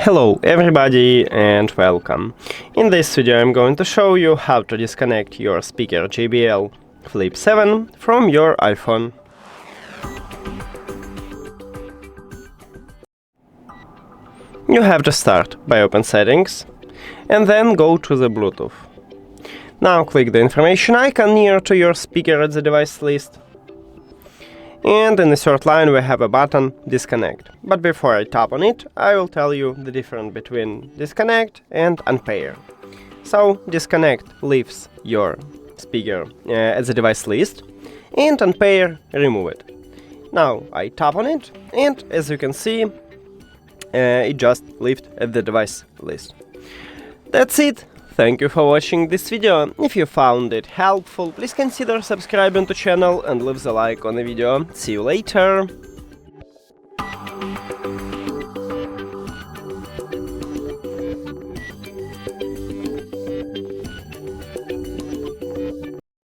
Hello everybody and welcome. In this video I'm going to show you how to disconnect your speaker JBL Flip 7 from your iPhone. You have to start by open settings and then go to the Bluetooth. Now click the information icon near to your speaker at the device list. And in the third line we have a button Disconnect. But before I tap on it, I will tell you the difference between Disconnect and Unpair. So Disconnect leaves your speaker at the device list, and Unpair remove it. Now I tap on it, and as you can see, it just left at the device list. That's it. Thank you for watching this video. If you found it helpful, please consider subscribing to channel and leave the like on the video. See you later!